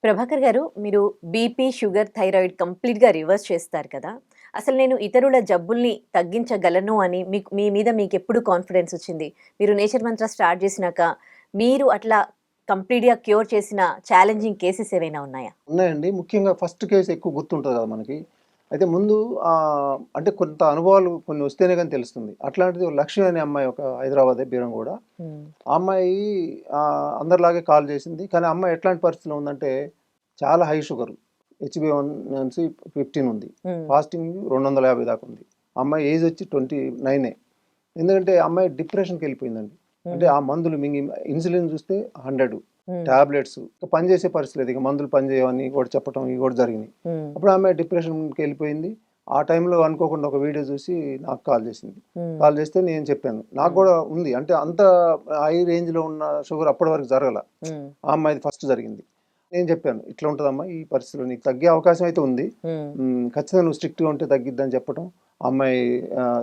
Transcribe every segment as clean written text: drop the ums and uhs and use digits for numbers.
ప్రభాకర్ గారు, మీరు BP, sugar, thyroid కంప్లీట్‌గా రివర్స్ చేస్తారు కదా! అసలు నేను ఇతరుల జబ్బుల్ని తగ్గించగలను అని మీ మీద మీకెప్పుడు కాన్ఫిడెన్స్ వచ్చింది? మీరు నేచర్ మంత్ర స్టార్ట్ చేసినాక, మీరు అట్లా కంప్లీట్‌గా క్యూర్ చేసిన ఛాలెంజింగ్ కేసెస్ ఏవైనా ఉన్నాయా? ఉన్నాయండి. ముఖ్యంగా ఫస్ట్ కేస్ ఎక్కువ గుర్తుంటది కదా మనకి. అయితే ముందు అంటే కొంత అనుభవాలు కొన్ని వస్తేనే గాని తెలుస్తుంది. అట్లాంటిది లక్ష్మి అనే అమ్మాయి ఒక హైదరాబాదే బీరంగూడ. హ్మ్. ఆ అమ్మాయి అందరిలాగే కాల్ చేసింది. కానీ ఆ అమ్మాయి ఎట్లాంటి పరిస్థితిలో ఉందంటే చాలా హై షుగర్. హెచ్‌బీ1 15 ఉంది. హ్మ్. ఫాస్టింగ్ 250 దాకా ఉంది. ఆ అమ్మాయి ఏజ్ వచ్చి 29. ఎందుకంటే ఆ అమ్మాయి డిప్రెషన్‌కెళ్ళిపోయిందండి. అంటే హ్మ్. ఆ మందులు మింగి ఇన్సులిన్ చూస్తే 100 హ్మ్. టాబ్లెట్స్ పని చేసే పరిస్థితి లేదు. ఇక మందులు పని చేయవని కూడా చెప్పటం ఇవి కూడా జరిగినాయి. హ్మ్. అప్పుడు ఆమె డిప్రెషన్‌కెళ్ళిపోయింది. ఆ టైంలో అనుకోకుండా ఒక వీడియో చూసి నాకు కాల్ చేసింది. హ్మ్. కాల్ చేస్తే నేను చెప్పాను. నాకు హ్మ్. కూడా ఉంది. అంటే అంత హై రేంజ్‌లో ఉన్న షుగర్ అప్పటి వరకు జరగల. హ్మ్. ఆ అమ్మాయిది ఫస్ట్ జరిగింది. నేను చెప్పాను. "ఇట్లా ఉంటదమ్మా ఈ పరిస్థితిలో నీకు తగ్గే అవకాశం అయితే ఉంది. హ్మ్. ఖచ్చితంగా నువ్వు స్ట్రిక్ట్‌గా ఉంటే తగ్గిద్దని" చెప్పటం. ఆ అమ్మాయి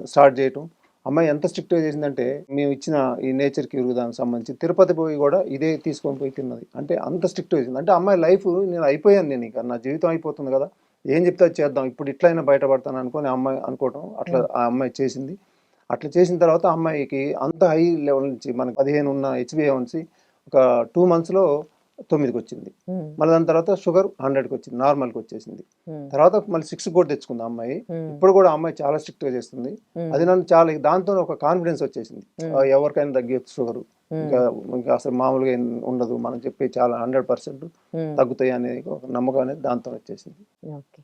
స్టార్ట్ చేయటం. అమ్మాయి ఎంత స్ట్రిక్ట్‌గా చేసిందంటే, మేము ఇచ్చిన ఈ నేచర్ క్యూర్ దానికి సంబంధించి తిరుపతి పోయి కూడా ఇదే తీసుకొని పోయి తిన్నది. అంటే అంత స్ట్రిక్ట్‌గా చేసింది. అంటే అమ్మాయి లైఫ్ అయిపోయాను నేనిక. నా జీవితం అయిపోతుంది కదా! ఏం చెప్తే అది చేద్దాం. ఇప్పుడు ఇట్లైనా బయటపడతాను అనుకోని ఆ అమ్మాయి అనుకోవటం. అట్లా హ్మ్. ఆ అమ్మాయి చేసింది. అట్లా చేసిన తర్వాత ఆ అమ్మాయికి అంత హై లెవెల్ నుంచి మనకు 15 ఉన్న హెచ్‌బీ1సి ఒక 2 మంత్స్‌లో 9కొచ్చింది. హ్మ్. మళ్ళీ దాని తర్వాత షుగర్ 100కొచ్చింది. నార్మల్‌కొచ్చేసింది. హ్మ్. తర్వాత మళ్ళీ 6 కూడా తెచ్చుకుంది ఆ అమ్మాయి. హ్మ్. ఇప్పుడు కూడా ఆ అమ్మాయి చాలా స్ట్రిక్ట్‌గా చేస్తుంది. హ్మ్. అది నన్ను చాలా దాంతోనే ఒక కాన్ఫిడెన్స్ వచ్చేసింది. హ్మ్. ఎవరికైనా తగ్గొచ్చు షుగరు. హ్మ్. ఇంకా ఇంకా అసలు మామూలుగా ఏం ఉండదు. మనం చెప్పేవి చాలా 100% హ్మ్. తగ్గుతాయి అనేది ఒక నమ్మకం అనేది దాంతోనే వచ్చేసింది. ఓకే.